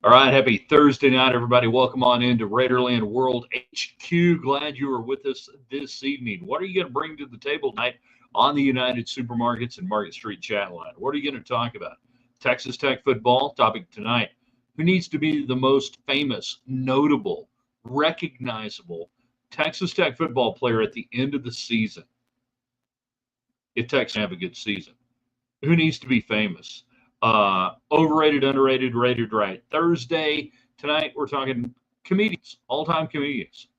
All right, happy Thursday night, everybody. Welcome on into Raiderland World HQ. Glad you are with us this evening. What are you going to bring to the table tonight on the United Supermarkets and Market Street chat line? What are you going to talk about? Texas Tech football topic tonight. Who needs to be the most famous, notable, recognizable Texas Tech football player at the end of the season if Texas have a good season? Who needs to be famous? Overrated, underrated, rated right. Thursday, tonight, we're talking comedians, all-time comedians.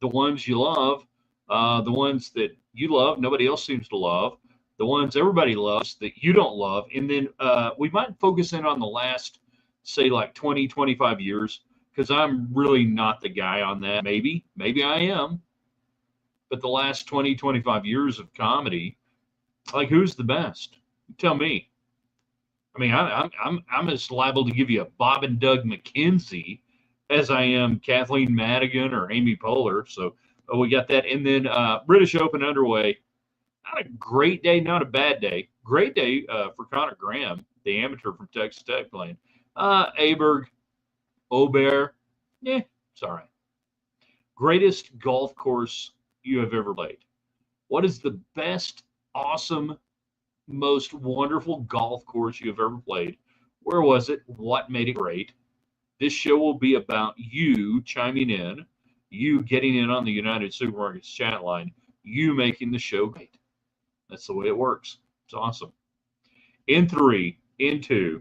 The ones you love, the ones that you love, nobody else seems to love, the ones everybody loves that you don't love. And then we might focus in on the last, say, like 20, 25 years, because I'm really not the guy on that. Maybe I am. But the last 20, 25 years of comedy, like who's the best? Tell me. I mean, I'm as liable to give you a Bob and Doug McKenzie as I am Kathleen Madigan or Amy Poehler. So we got that, and then British Open underway. Not a great day, not a bad day. Great day for Connor Graham, the amateur from Texas Tech playing. Aberg, Aubert, it's all right. Greatest golf course you have ever played. What is the best, awesome, most wonderful golf course you've ever played? Where was it? What made it great? This show will be about you chiming in, you getting in on the United Supermarkets chat line, you making the show great. That's the way it works. It's awesome. In three, in two.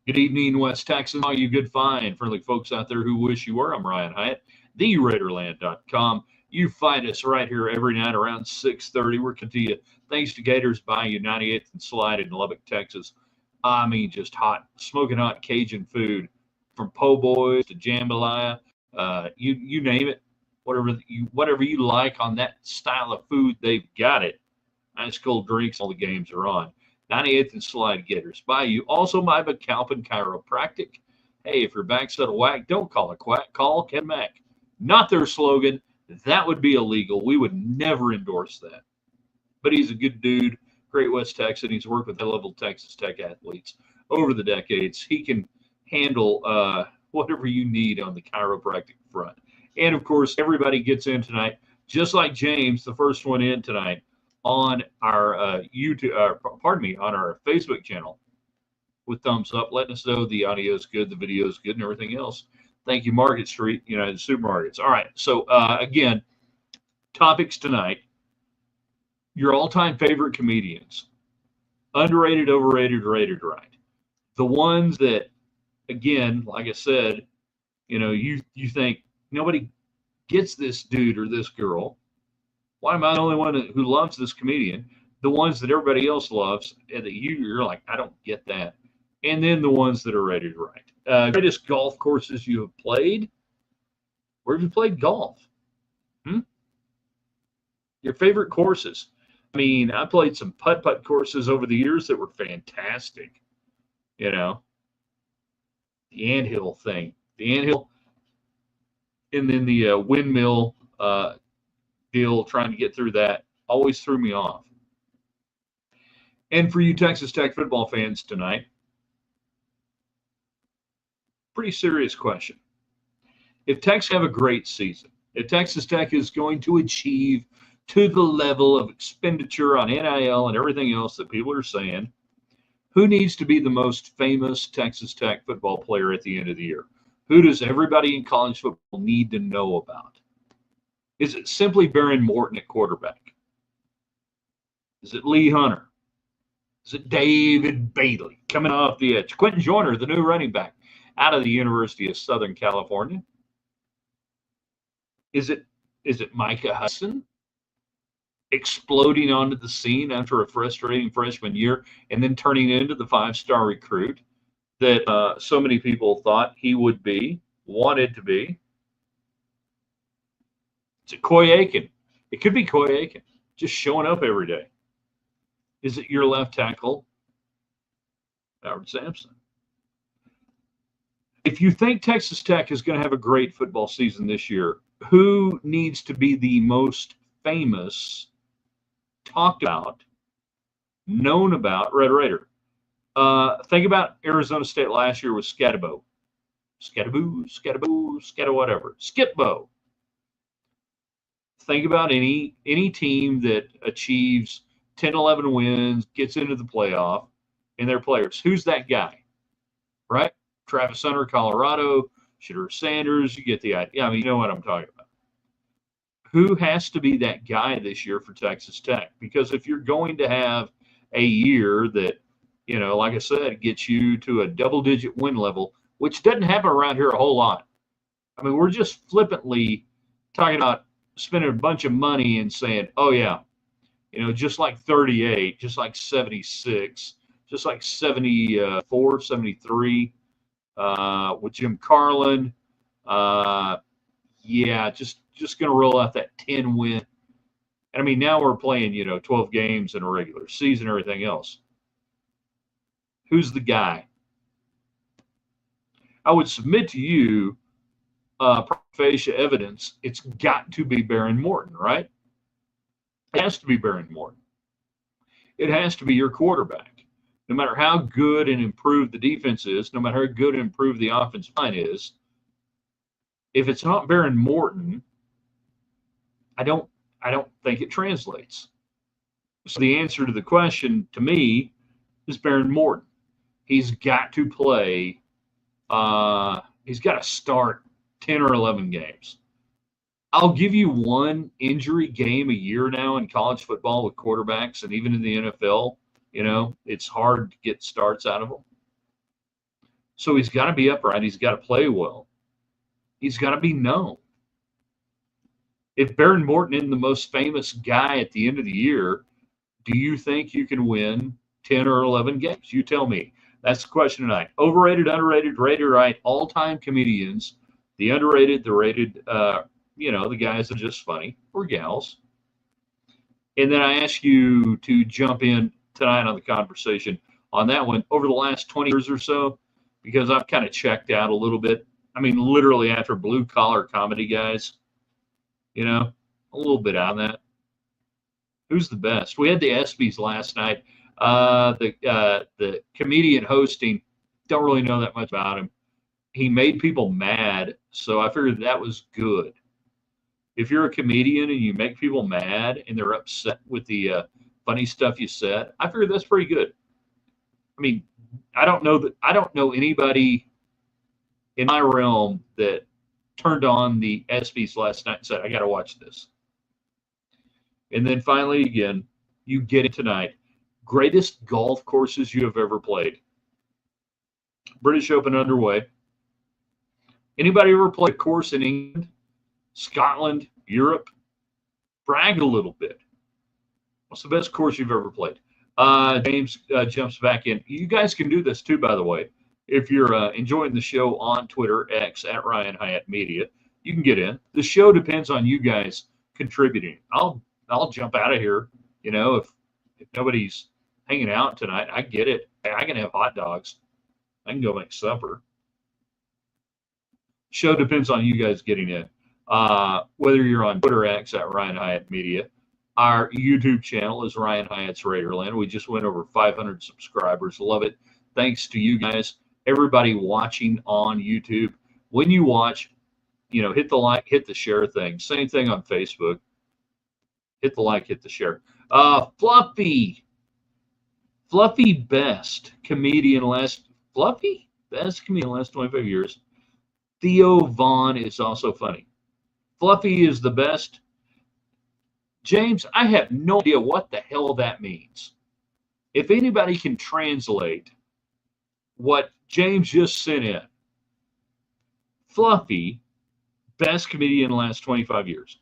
Good evening, West Texas. All you good, fine, friendly folks out there who wish you were. I'm Ryan Hyatt, theraiderland.com. You find us right here every night around 6:30. We're coming to you thanks to Gators by you, 98th and Slide in Lubbock, Texas. I mean, just hot, smoking hot Cajun food, from po' boys to jambalaya, you name it, whatever you like on that style of food, they've got it. Ice cold drinks, all the games are on. 98th and Slide Gators by you. Also by McAlpin Chiropractic. Hey, if your back's out of whack, don't call a quack, call Ken Mack. Not their slogan. That would be illegal. We would never endorse that. But he's a good dude, great West Texan. He's worked with high-level Texas Tech athletes over the decades. He can handle whatever you need on the chiropractic front. And, of course, everybody gets in tonight, just like James, the first one in tonight, on our on our Facebook channel with thumbs up, letting us know the audio is good, the video is good, and everything else. Thank you, Market Street, United Supermarkets. All right, so again, topics tonight. Your all-time favorite comedians. Underrated, overrated, rated right. The ones that, again, like I said, you think nobody gets this dude or this girl. Why am I the only one who loves this comedian? The ones that everybody else loves, and that you're like, I don't get that. And then the ones that are rated right. Greatest golf courses you have played. Where have you played golf? Your favorite courses. I mean, I played some putt-putt courses over the years that were fantastic. The anthill thing. The anthill, and then the windmill deal, trying to get through that, always threw me off. And for you Texas Tech football fans tonight, pretty serious question. If Techs have a great season, if Texas Tech is going to achieve to the level of expenditure on NIL and everything else that people are saying, who needs to be the most famous Texas Tech football player at the end of the year? Who does everybody in college football need to know about? Is it simply Baron Morton at quarterback? Is it Lee Hunter? Is it David Bailey coming off the edge? Quentin Joyner, the new running back out of the University of Southern California? Is it Micah Hudson exploding onto the scene after a frustrating freshman year and then turning into the five-star recruit that so many people thought he would be, wanted to be? Is it Coy Aiken? It could be Coy Aiken, just showing up every day. Is it your left tackle, Howard Sampson? If you think Texas Tech is going to have a great football season this year, who needs to be the most famous, talked about, known about Red Raider? Think about Arizona State last year with Scatabo. Scatabo, whatever. Skipbo. Think about any team that achieves 10, 11 wins, gets into the playoff, and their players. Who's that guy? Right? Travis Hunter, Colorado, Shedeur Sanders. You get the idea. I mean, you know what I'm talking about. Who has to be that guy this year for Texas Tech? Because if you're going to have a year that, like I said, gets you to a double-digit win level, which doesn't happen around here a whole lot. I mean, we're just flippantly talking about spending a bunch of money and saying, oh, yeah, just like 38, just like 76, just like 74, 73 with Jim Carlin. Yeah, just going to roll out that 10 win. And I mean, now we're playing, 12 games in a regular season, everything else. Who's the guy? I would submit to you, facie evidence, it's got to be Baron Morton, right? It has to be Baron Morton. It has to be your quarterback. No matter how good and improved the defense is, no matter how good and improved the offensive line is, if it's not Baron Morton, I don't think it translates. So the answer to the question to me is Baron Morton. He's got to play. He's got to start 10 or 11 games. I'll give you one injury game a year now in college football with quarterbacks, and even in the NFL, it's hard to get starts out of them. So he's got to be upright. He's got to play well. He's got to be known. If Baron Morton isn't the most famous guy at the end of the year, do you think you can win 10 or 11 games? You tell me. That's the question tonight. Overrated, underrated, rated, right, all-time comedians, the underrated, the rated, the guys that are just funny, or gals. And then I ask you to jump in tonight on the conversation on that one over the last 20 years or so, because I've kind of checked out a little bit. I mean, literally after blue-collar comedy guys, a little bit on that. Who's the best? We had the ESPYs last night. The comedian hosting, don't really know that much about him. He made people mad, so I figured that was good. If you're a comedian and you make people mad and they're upset with the funny stuff you said, I figured that's pretty good. I mean, I don't know anybody in my realm that turned on the ESPYs last night and said, I got to watch this. And then finally, again, you get it tonight. Greatest golf courses you have ever played. British Open underway. Anybody ever played a course in England, Scotland, Europe? Brag a little bit. What's the best course you've ever played? James jumps back in. You guys can do this too, by the way. If you're enjoying the show on Twitter, X, at Ryan Hyatt Media, you can get in. The show depends on you guys contributing. I'll jump out of here. If nobody's hanging out tonight, I get it. I can have hot dogs. I can go make supper. Show depends on you guys getting in. Whether you're on Twitter, X, at Ryan Hyatt Media. Our YouTube channel is Ryan Hyatt's Raiderland. We just went over 500 subscribers. Love it. Thanks to you guys, everybody watching on YouTube. When you watch, hit the like, hit the share thing. Same thing on Facebook. Hit the like, hit the share. Fluffy best comedian last 25 years. Theo Vaughn is also funny. Fluffy is the best. James, I have no idea what the hell that means. If anybody can translate what James just sent in, Fluffy, best comedian in the last 25 years.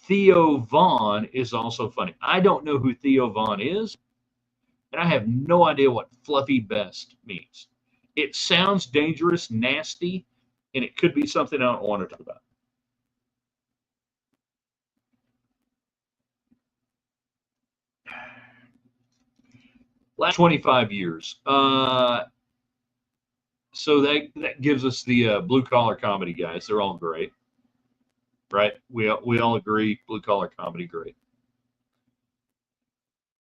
Theo Vaughn is also funny. I don't know who Theo Vaughn is, and I have no idea what Fluffy best means. It sounds dangerous, nasty, and it could be something I don't want to talk about. Last 25 years. So that gives us the blue collar comedy guys. They're all great, right? We all agree blue collar comedy great.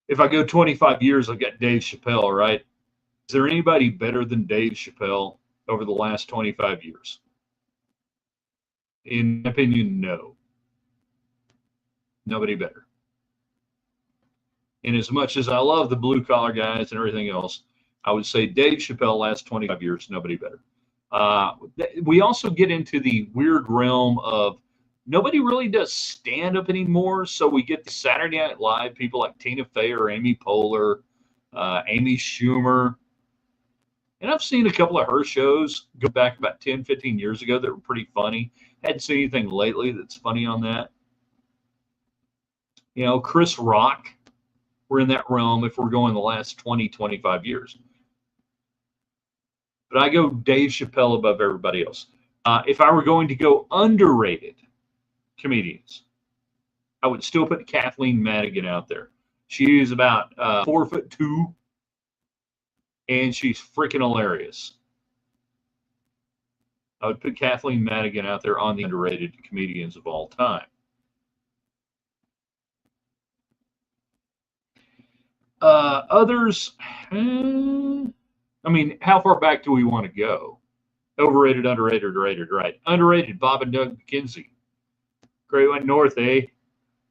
If I go 25 years, I've got Dave Chappelle, right? Is there anybody better than Dave Chappelle over the last 25 years? In my opinion, no. Nobody better. And as much as I love the blue collar guys and everything else, I would say Dave Chappelle last 25 years, nobody better. We also get into the weird realm of nobody really does stand up anymore. So we get the Saturday Night Live people like Tina Fey or Amy Poehler, Amy Schumer. And I've seen a couple of her shows go back about 10, 15 years ago that were pretty funny. Hadn't seen anything lately that's funny on that. You know, Chris Rock, we're in that realm if we're going the last 20, 25 years. But I go Dave Chappelle above everybody else. If I were going to go underrated comedians, I would still put Kathleen Madigan out there. She is about 4'2", and she's freaking hilarious. I would put Kathleen Madigan out there on the underrated comedians of all time. Others, I mean, how far back do we want to go? Overrated, underrated, rated, right? Underrated, Bob and Doug McKenzie. Great Went North, eh?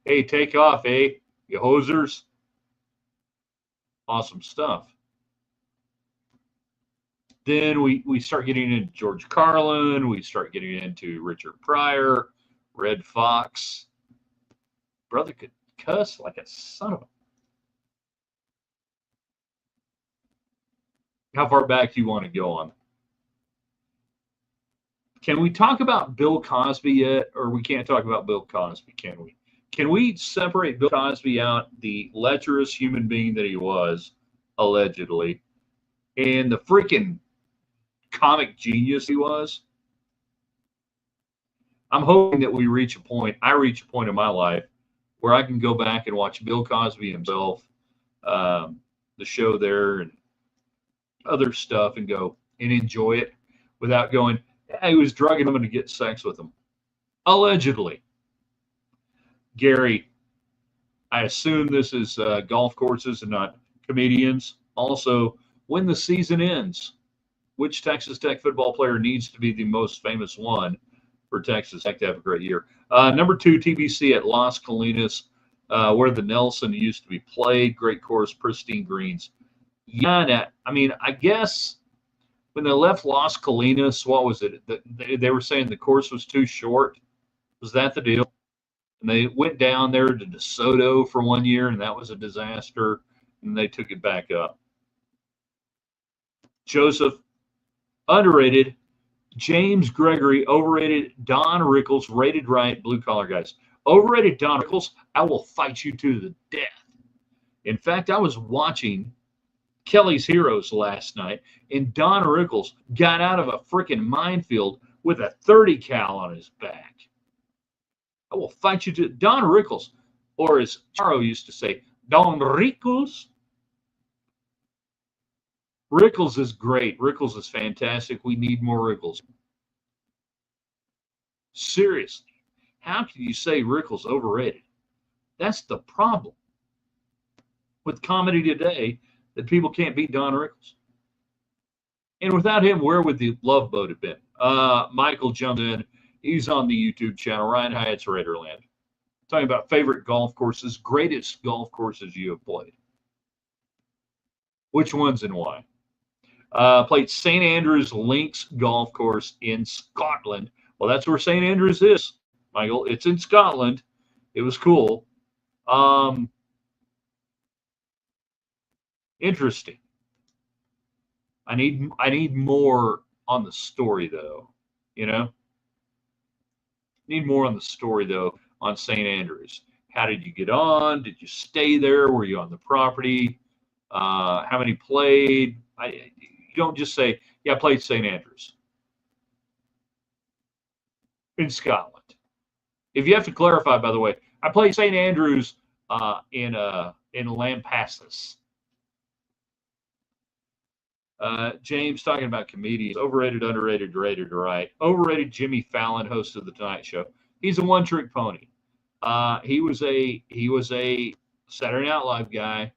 Hey, take off, eh? You hosers. Awesome stuff. Then we start getting into George Carlin. We start getting into Richard Pryor, Red Fox. Brother could cuss like a son of a. How far back do you want to go on? Can we talk about Bill Cosby yet? Or we can't talk about Bill Cosby, can we? Can we separate Bill Cosby out, the lecherous human being that he was, allegedly, and the freaking comic genius he was? I'm hoping that we reach a point, I reach a point in my life where I can go back and watch Bill Cosby himself, the show there, and other stuff, and go and enjoy it without going, hey, he was drugging him to get sex with him. Allegedly. Gary, I assume this is golf courses and not comedians. Also, when the season ends, which Texas Tech football player needs to be the most famous one for Texas Tech to have a great year? Number 2, TBC at Las Colinas, where the Nelson used to be played. Great course, pristine greens. Yeah, I mean, I guess when they left Las Colinas, what was it? They were saying the course was too short. Was that the deal? And they went down there to DeSoto for 1 year, and that was a disaster, and they took it back up. Joseph, underrated. James Gregory, overrated. Don Rickles, rated right, blue-collar guys. Overrated Don Rickles, I will fight you to the death. In fact, I was watching Kelly's Heroes last night, and Don Rickles got out of a freaking minefield with a 30 cal on his back. I will fight you to Don Rickles, or as Charo used to say, Don Rickles. Rickles is great. Rickles is fantastic. We need more Rickles. Seriously, how can you say Rickles overrated? That's the problem with comedy today, that people can't beat Don Rickles. And without him, where would the Love Boat have been? Michael jumped in. He's on the YouTube channel, Ryan Hyatt's Raiderland. Talking about favorite golf courses, greatest golf courses you have played. Which ones and why? Played St. Andrews Links Golf Course in Scotland. Well, that's where St. Andrews is, Michael. It's in Scotland. It was cool. Interesting. I need more on the story, though. You know, need more on the story, though, on St. Andrews. How did you get on? Did you stay there? Were you on the property? How many played? You don't just say, yeah, I played St. Andrews in Scotland. If you have to clarify, by the way, I played St. Andrews in Lampasas. James talking about comedians, overrated, underrated, rated, right? Overrated Jimmy Fallon, host of the Tonight Show. He's a one-trick pony. He was a Saturday Night Live guy.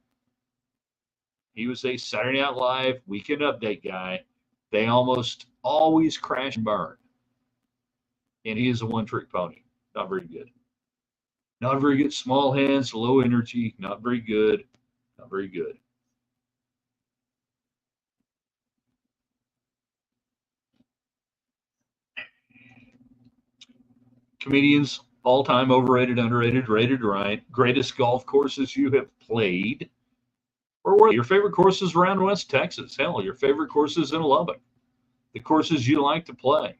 He was a Saturday Night Live weekend update guy. They almost always crash and burn. And he is a one-trick pony. Not very good. Not very good. Small hands, low energy. Not very good. Not very good. Comedians, all-time overrated, underrated, rated right. Greatest golf courses you have played. Or what? Your favorite courses around West Texas. Hell, your favorite courses in Lubbock. The courses you like to play.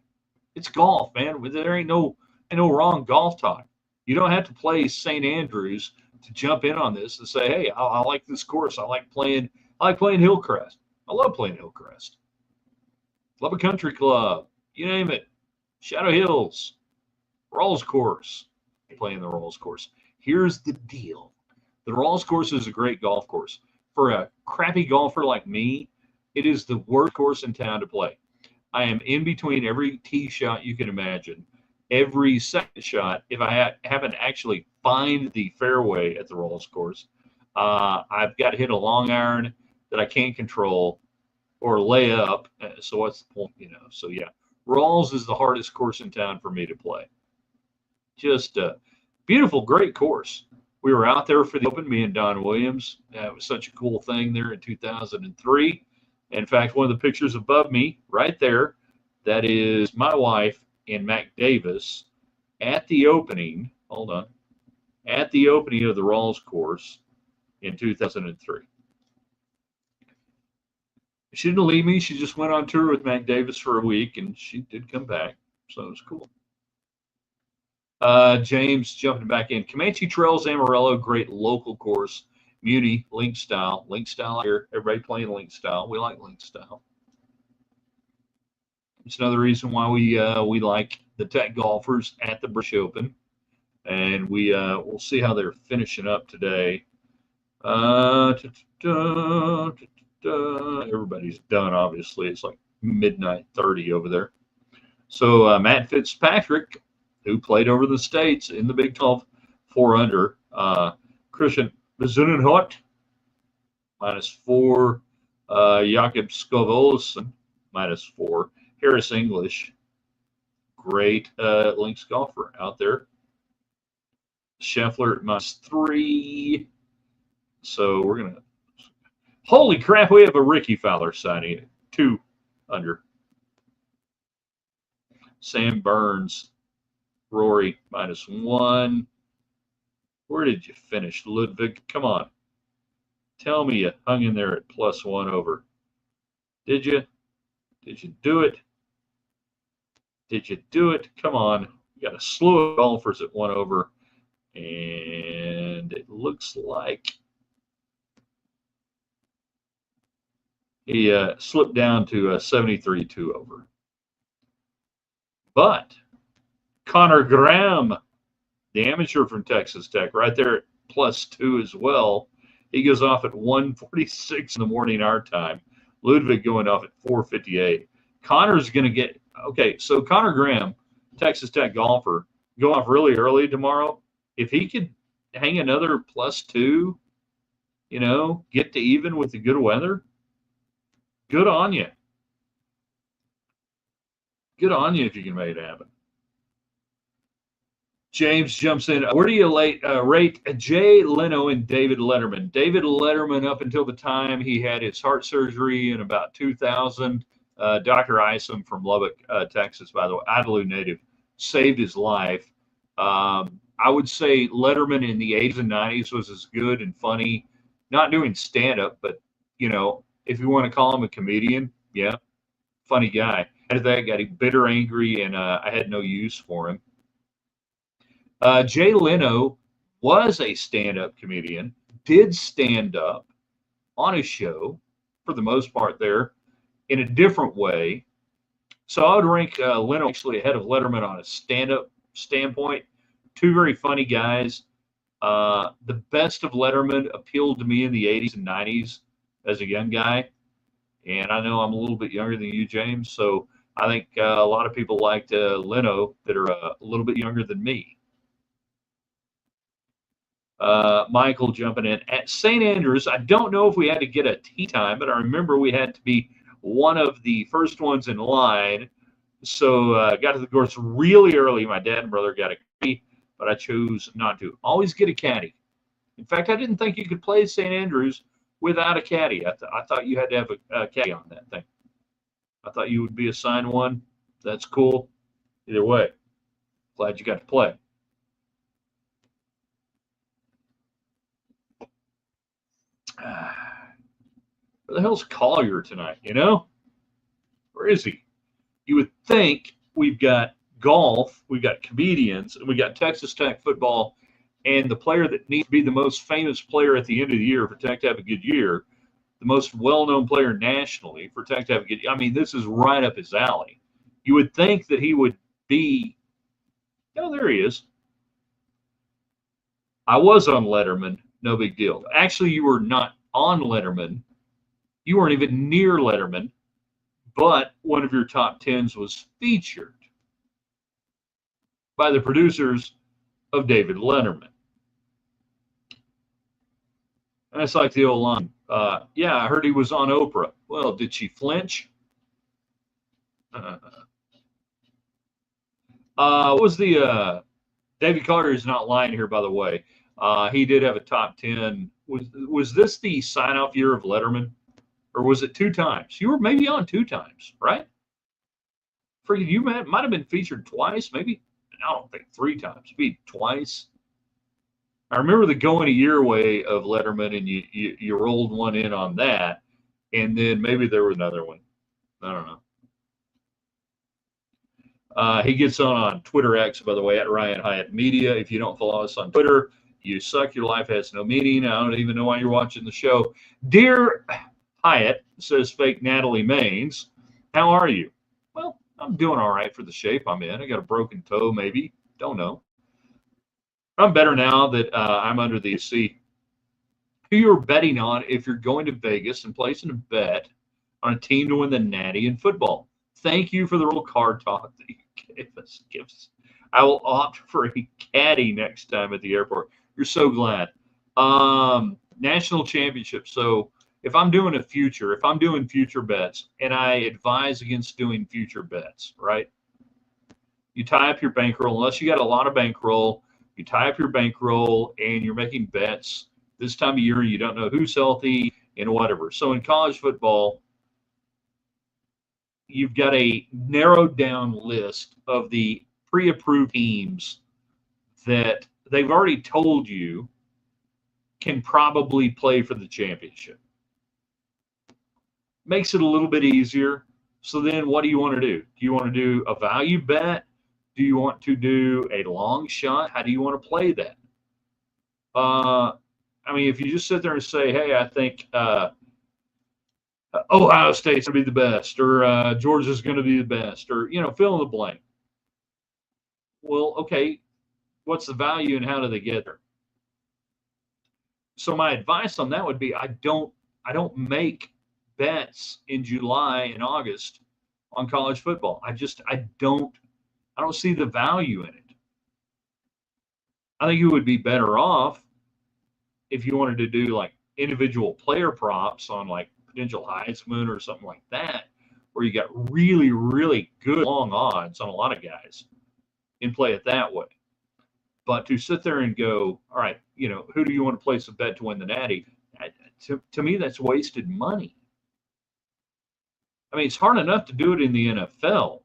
It's golf, man. There ain't no wrong golf talk. You don't have to play St. Andrews to jump in on this and say, "Hey, I like this course. I like playing Hillcrest. I love playing Hillcrest. Love a country club. You name it. Shadow Hills, Rawls course. Playing the Rawls course. Here's the deal: the Rawls course is a great golf course. For a crappy golfer like me, it is the worst course in town to play. I am in between every tee shot you can imagine. Every second shot, if I happen to actually find the fairway at the Rawls course, I've got to hit a long iron that I can't control or lay up. So what's the point, So yeah, Rawls is the hardest course in town for me to play. Just a beautiful, great course. We were out there for the Open, me and Don Williams. It was such a cool thing there in 2003. In fact, one of the pictures above me, right there, that is my wife and Mac Davis at the opening. Hold on, at the opening of the Rawls course in 2003. She didn't leave me. She just went on tour with Mac Davis for a week, and she did come back, so it was cool. James jumping back in. Comanche Trails, Amarillo, great local course. Muni, link style here. Everybody playing link style. We like link style. It's another reason why we like the tech golfers at the British Open, and we'll see how they're finishing up today. Everybody's done, obviously. It's like midnight 30 over there. So Matt Fitzpatrick, who played over the States in the Big 12, 4 under. Christian Bezunnenhout, -4. Jakob Skovolsen, -4. Harris English, great links golfer out there. Scheffler -3. So we're going to. Holy crap, we have a Ricky Fowler signing. 2 under. Sam Burns, Rory -1. Where did you finish, Ludwig? Come on. Tell me you hung in there at +1 over. Did you? Did you do it? Did you do it? Come on. You got a slew of golfers at 1 over. And it looks like he slipped down to 73 2 over. But Connor Graham, the amateur from Texas Tech, right there at +2 as well. He goes off at 1:46 in the morning our time. Ludwig going off at 4:58. Connor's going to get okay. So Connor Graham, Texas Tech golfer, go off really early tomorrow. If he could hang another +2, get to even with the good weather, good on you. Good on you if you can make it happen. James jumps in. Where do you rate Jay Leno and David Letterman? David Letterman, up until the time he had his heart surgery in about 2000, Dr. Isom from Lubbock, Texas, by the way, Idalou native, saved his life. I would say Letterman in the 80s and 90s was as good and funny, not doing stand-up, but, if you want to call him a comedian, yeah, funny guy. After that, got bitter, angry, and I had no use for him. Jay Leno was a stand-up comedian, did stand up on his show for the most part there in a different way. So I would rank Leno actually ahead of Letterman on a stand-up standpoint. 2 very funny guys. The best of Letterman appealed to me in the 80s and 90s as a young guy. And I know I'm a little bit younger than you, James. So I think a lot of people liked Leno that are a little bit younger than me. Michael jumping in. At St. Andrews, I don't know if we had to get a tea time, but I remember we had to be one of the first ones in line. So got to the course really early. My dad and brother got a caddy, but I chose not to. Always get a caddy. In fact, I didn't think you could play St. Andrews without a caddy. I thought you had to have a caddy on that thing. I thought you would be assigned one. That's cool. Either way, glad you got to play. Where the hell's Collier tonight? You know, where is he? You would think we've got golf, we've got comedians, and we got Texas Tech football, and the player that needs to be the most famous player at the end of the year for Tech to have a good year, the most well-known player nationally for Tech to have a good year. I mean, this is right up his alley. You would think that he would be. Oh, there he is. I was on Letterman. No big deal. Actually, you were not on Letterman. You weren't even near Letterman, but one of your top tens was featured by the producers of David Letterman. And it's like the old line. Yeah, I heard he was on Oprah. Well, did she flinch? What was the David Carter is not lying here, by the way. He did have a top 10. Was this the sign-off year of Letterman? Or was it 2 times? You were maybe on 2 times, right? Freaking, you might have been featured twice, maybe. I don't think 3 times. Maybe twice. I remember the going a year way of Letterman, and you rolled one in on that, and then maybe there was another one. I don't know. He gets on Twitter X, by the way, at Ryan Hyatt Media. If you don't follow us on Twitter, you suck. Your life has no meaning. I don't even know why you're watching the show. Dear Hyatt, says fake Natalie Maines, how are you? Well, I'm doing all right for the shape I'm in. I got a broken toe, maybe. Don't know. I'm better now that I'm under the sea. Who you're betting on if you're going to Vegas and placing a bet on a team to win the Natty in football? Thank you for the little card talk that you gave us. I will opt for a caddy next time at the airport. You're so glad. National championship. So if I'm doing future bets, and I advise against doing future bets, right? You tie up your bankroll, unless you got a lot of bankroll, you tie up your bankroll and you're making bets this time of year, you don't know who's healthy and whatever. So in college football, you've got a narrowed down list of the pre-approved teams that they've already told you can probably play for the championship. Makes it a little bit easier. So then what do you want to do? Do you want to do a value bet? Do you want to do a long shot? How do you want to play that? I mean, if you just sit there and say, hey, I think Ohio State's going to be the best, or Georgia's going to be the best, or, fill in the blank. Well, okay, what's the value and how do they get there? So my advice on that would be I don't make bets in July and August on college football. I don't see the value in it. I think you would be better off if you wanted to do like individual player props on like potential Heisman or something like that, where you got really, really good long odds on a lot of guys and play it that way. But to sit there and go, all right, who do you want to place a bet to win the Natty? To me, that's wasted money. I mean, it's hard enough to do it in the NFL.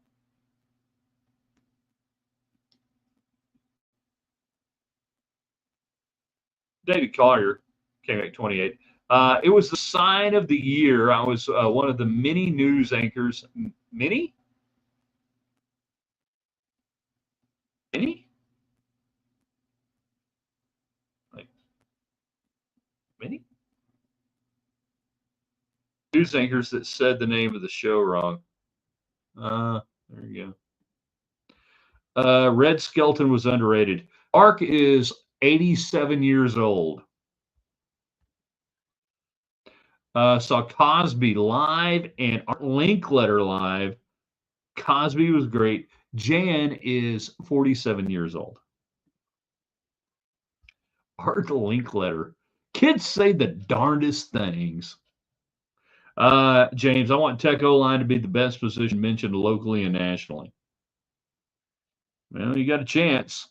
David Collier came at 28. It was the sign of the year. I was one of the many news anchors. Many? Many? Like, many? News anchors that said the name of the show wrong. There you go. Red Skelton was underrated. Mark is 87 years old. Saw Cosby live and Art Linkletter live. Cosby was great. Jan is 47 years old. Art Linkletter. Kids say the darndest things. James, I want Tech O-line to be the best position mentioned locally and nationally. Well, you got a chance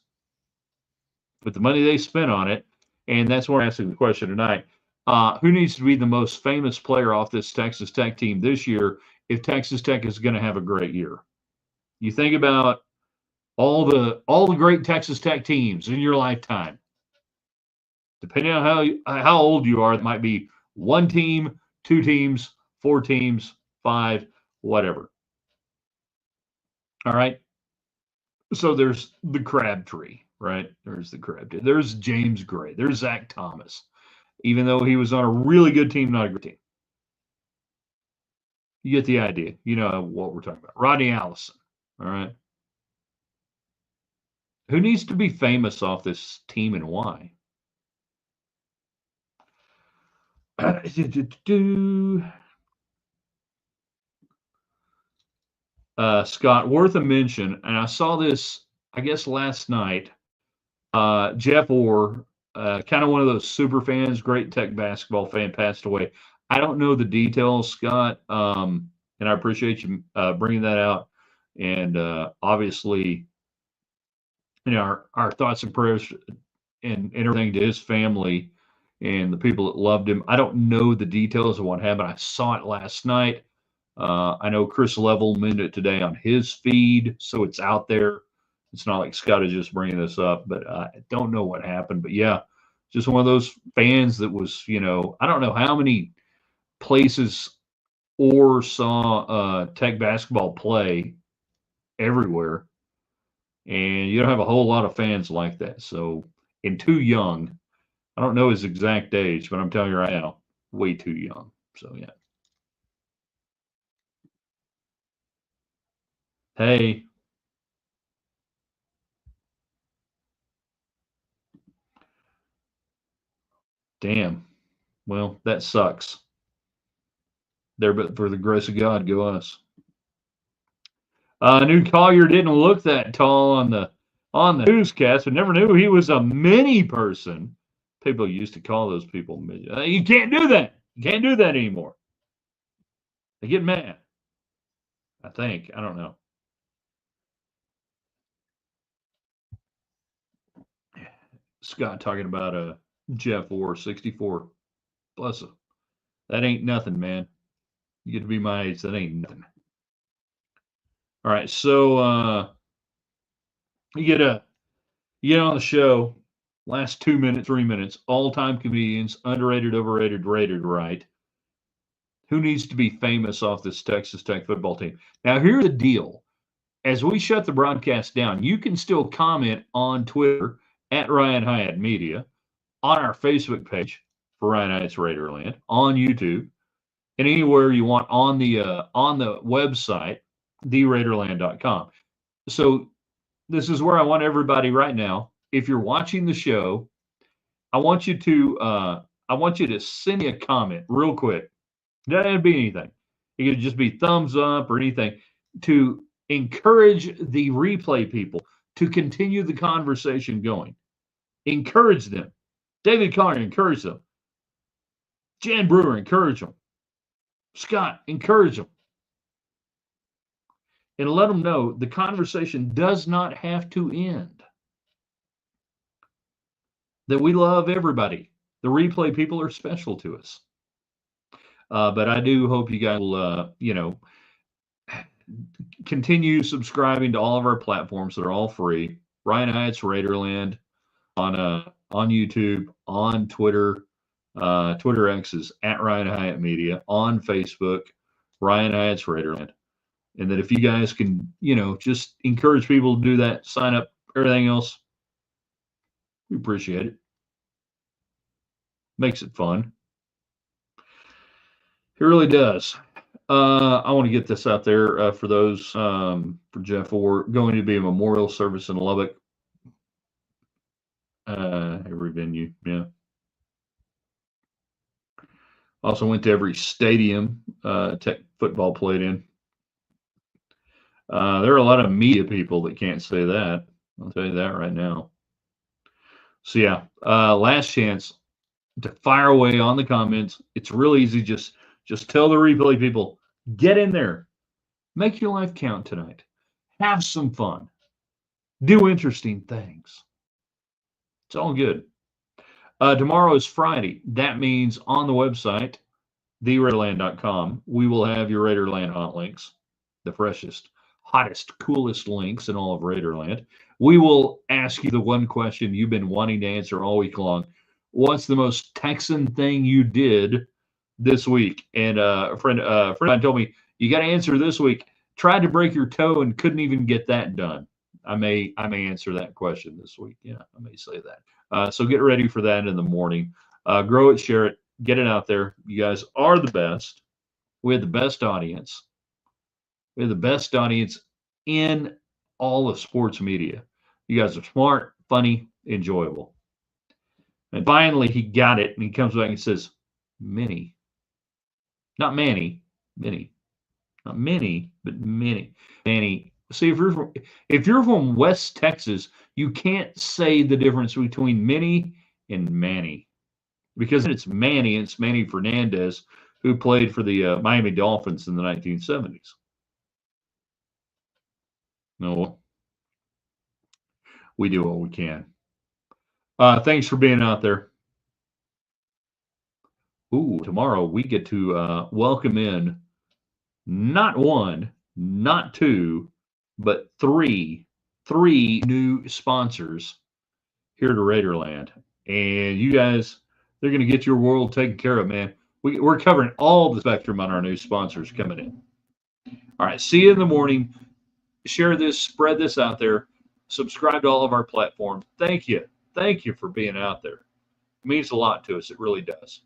with the money they spent on it, and that's why we're asking the question tonight. Who needs to be the most famous player off this Texas Tech team this year if Texas Tech is going to have a great year? You think about all the great Texas Tech teams in your lifetime. Depending on how old you are, it might be one team, two teams, four teams, five, whatever. All right. So there's the Crabtree, right? There's the Crabtree. There's James Gray. There's Zach Thomas. Even though he was on a really good team, not a great team. You get the idea. You know what we're talking about. Rodney Allison. All right. Who needs to be famous off this team and why? Scott, worth a mention, and I saw this, I guess, last night. Jeff Orr, kind of one of those super fans, great Tech basketball fan, passed away. I don't know the details, Scott, and I appreciate you bringing that out. And obviously, our thoughts and prayers and everything to his family and the people that loved him. I don't know the details of what happened. I saw it last night. I know Chris Level mentioned it today on his feed, so it's out there. It's not like Scott is just bringing this up, but I don't know what happened. But yeah, just one of those fans that was, I don't know how many places or saw Tech basketball play everywhere, and you don't have a whole lot of fans like that. So, and too young. I don't know his exact age, but I'm telling you right now, way too young. So yeah. Hey, damn. Well, that sucks. There, but for the grace of God, go us. I knew Collier didn't look that tall on the newscast, but never knew he was a mini person. People used to call those people midget. You can't do that. You can't do that anymore. They get mad. I think. I don't know. Scott talking about Jeff Orr, 64. Bless him. That ain't nothing, man. You get to be my age. That ain't nothing. All right. So you get on the show. Last 2 minutes, 3 minutes. All-time comedians, underrated, overrated, rated right. Who needs to be famous off this Texas Tech football team? Now, here's the deal. As we shut the broadcast down, you can still comment on Twitter at Ryan Hyatt Media, on our Facebook page for Ryan Hyatt's Raiderland, on YouTube, and anywhere you want on the website, theraiderland.com. So this is where I want everybody right now. If you're watching the show, I want you to send me a comment real quick. Doesn't be anything. It could just be thumbs up or anything to encourage the replay people to continue the conversation going. Encourage them. David Conner, encourage them. Jan Brewer, encourage them. Scott, encourage them. And let them know the conversation does not have to end. That we love everybody. The replay people are special to us. But I do hope you guys will, continue subscribing to all of our platforms. They're all free. Ryan Hyatt's Raiderland on YouTube, on Twitter. Twitter X is at Ryan Hyatt Media. On Facebook, Ryan Hyatt's Raiderland. And that if you guys can, just encourage people to do that, sign up, everything else, we appreciate it. Makes it fun. It really does. I want to get this out there for those for Jeff Orr. Going to be a memorial service in Lubbock. Every venue, yeah. Also went to every stadium Tech football played in. There are a lot of media people that can't say that. I'll tell you that right now. So yeah, last chance to fire away on the comments. It's real easy. Just tell the replay people, get in there, make your life count tonight, have some fun, do interesting things. It's all good. Tomorrow is Friday. That means on the website, theraiderland.com, we will have your Raiderland hot links, the freshest, hottest, coolest links in all of Raiderland. We will ask you the one question you've been wanting to answer all week long. What's the most Texan thing you did this week? And a friend of mine told me, you got to answer this week. Tried to break your toe and couldn't even get that done. I may answer that question this week. Yeah, I may say that. So get ready for that in the morning. Grow it, share it, get it out there. You guys are the best. We have the best audience. We have the best audience in all of sports media. You guys are smart, funny, enjoyable. And finally, he got it, and he comes back and says, "Many, not Manny, many, not many, but many, Manny." See, if you're from West Texas, you can't say the difference between Minnie and Manny because it's Manny. It's Manny Fernandez who played for the Miami Dolphins in the 1970s. No, we do what we can. Thanks for being out there. Ooh, tomorrow we get to welcome in not one, not two, but three new sponsors here to Raiderland. And you guys, they're going to get your world taken care of, man. We're covering all the spectrum on our new sponsors coming in. All right, see you in the morning. Share this, spread this out there. Subscribe to all of our platforms. Thank you. Thank you for being out there. It means a lot to us. It really does.